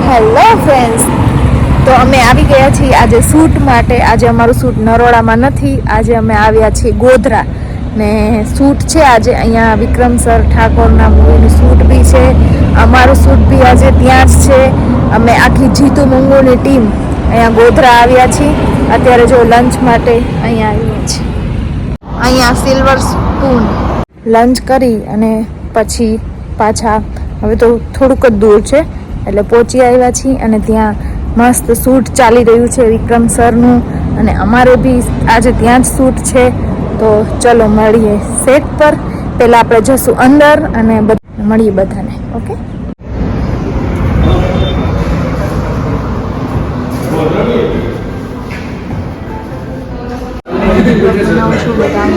Hello friends, તો અમે આવી ગયા છીએ આજે શૂટ માટે. આજે અમારું શૂટ નરોડામાં નથી, આજે અમે આવ્યા છીએ ગોધરા ને શૂટ છે આજે અહીંયા. વિક્રમ સર ઠાકોરના મૂવીનું શૂટ બી છે, અમારું શૂટ બી આજે ત્યાં જ છે. અમે આખી જીતુ મંગુની ટીમ અહીંયા ગોધરા આવ્યા છીએ. અત્યારે જો લંચ માટે અહીંયા આવીએ છીએ. અહીંયા સિલ્વર સ્પૂન લંચ કરી અને પછી પાછા હવે તો થોડુંક જ દૂર છે એટલે પહોંચી આવ્યા છીએ. અને ત્યાં મસ્ત શૂટ ચાલી રહ્યું છે વિક્રમ સરનું, અને અમારે બી આજે ત્યાં જ શૂટ છે. તો ચલો મળીએ સેટ પર. પહેલાં આપણે જશું અંદર અને મળીએ બધાને. ઓકે, બનાવું છું બધા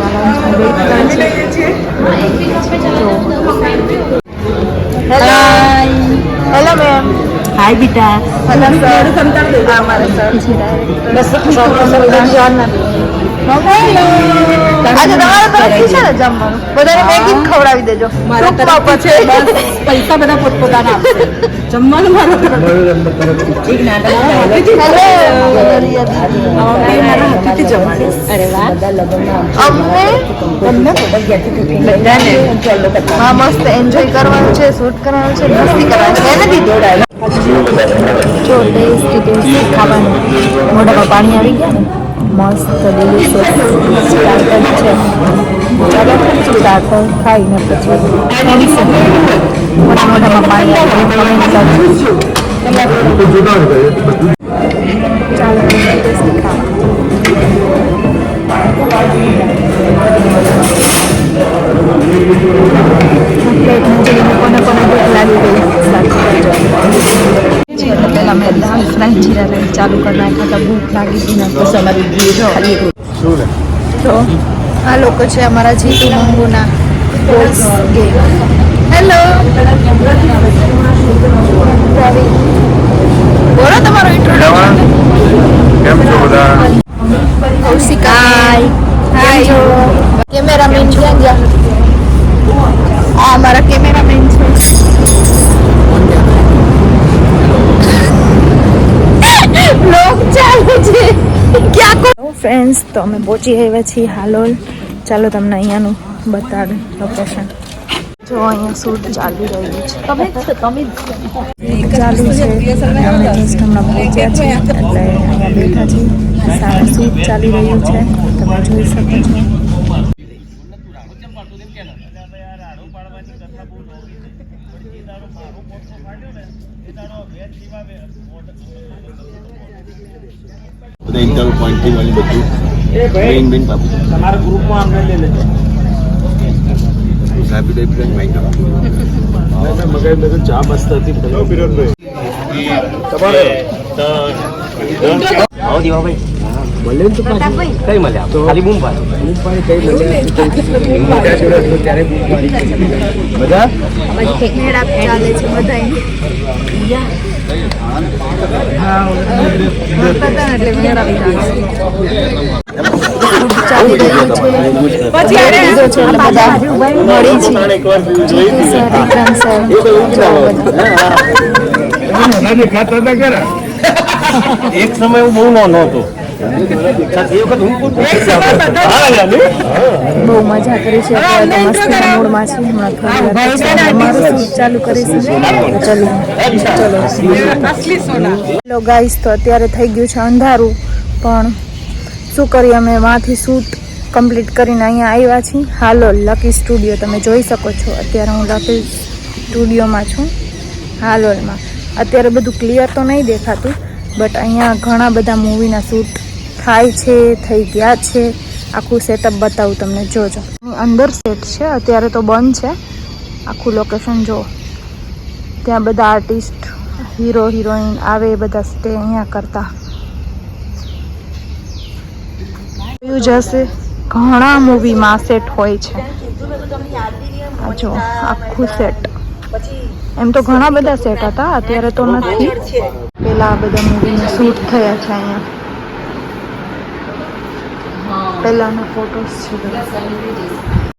હેલો મેમ. હાય બેટા. Hello sir. હા મારા સર છે આજે તમારા તરફથી છે ને જમવાનું બધાને મેગી ખવડાવી દેજો. મારા તરફ છે બસ પૈસા બધા પોતપોતાના આપશે. જમવાનું મારા તરફથી એક નાટક મારા હાથેથી જમવાનું. અરે વાહ. અમને હા મસ્ત એન્જોય કરવાનું છે, શૂટ કરવાનું છે, મસ્તી કરવાનું છે. એને દીધું જો ટેસ્ટી ખાવાનું મોઢામાં પાણી આવી ગયા ને. મસ્ત ડિલિશિયસ સ્ટાર્ટર છે. ચાલો સ્ટાર્ટર ખાઈને પછી મોઢામાં પાણી આવે. ચાલો ટેસ્ટી કોને કોને ભૂખ લાગી ગઈ પેલા મેં દાલ ફ્રાય જીરા રાઈસ ચાલુ કરી નાખ્યા હતા. ભૂખ લાગી ગઈ ને તો આ લોકો છે અમારા જીતુ મંગુના બોસ ગેમ. હેલો બોલો તમારો ઇન્ટ્રોડક્શન. કેમ છો બધા? કૌશિકા હાય. કેમેરામેન ક્યાં ગયા? આ અમારા કેમેરામેન છે. લોક ચાલે છે ક્યાં કો ફ્રેન્ડ્સ. તો અમે પહોંચી આવ્યા છીએ હાલોલ. ચાલો તમને અહીંયાનું બતાડું લોકેશન. જો અહીંયા શૂટ ચાલી રહ્યું છે, ચાલુ છે. અમે જસ્ટ હમણાં પહોંચ્યા છીએ એટલે અહીંયા બેઠા છીએ. સારા શૂટ ચાલી રહ્યું છે, તમે જોઈ શકો છો. ઇન્ટરવ્યુ પોઈન્ટ થી વાળી બધું મેઇન બાબુ તમારા ગ્રુપમાં અમને લઈ લેજો. સાહેબ તો પ્લેન માઈક મગજ મેં તો ચા મસ્ત હતી. તમારે આવો દીવાભાઈ મળે તો કઈ મળ્યા તો ખાલી બૂમ પાડી કઈ મળ્યા ત્યારે બધા મેળા ચાલે છે બધા. ચાલી રહ્યું છે એક સમય હું બહુ નાનો હતો. બહુ મજા કરી છે. મસ્તીના મૂડમાં છે. હમણાં ચાલુ કરીશું. ચલો ગાઈસ, તો અત્યારે થઈ ગયું છે અંધારું, પણ શું કરીએ અમે વાંથી શૂટ કમ્પ્લીટ કરીને અહીંયા આવ્યા છીએ હાલોલ લકી સ્ટુડિયો. તમે જોઈ શકો છો અત્યારે હું લકી સ્ટુડિયોમાં છું હાલોલમાં. અત્યારે બધું ક્લિયર તો નહીં દેખાતું, બટ અહીંયા ઘણા બધા મૂવીના શૂટ થાય છે, થઈ ગયા છે. આખું સેટઅપ બતાવું તમને, જોજો. અંદર સેટ છે, અત્યારે તો બંધ છે. આખું લોકેશન જો. ત્યાં બધા આર્ટિસ્ટ, હીરો હિરોઈન આવે એ બધા સ્ટે અહીંયા કરતા. જશે ઘણા મૂવીમાં સેટ હોય છે. આ જો આખું સેટ. એમ તો ઘણા બધા સેટ હતા, અત્યારે તો નથી. પેલા આ બધા મૂવીના શૂટ થયા છે અહીંયા. પહેલાના ફોટોસ છે.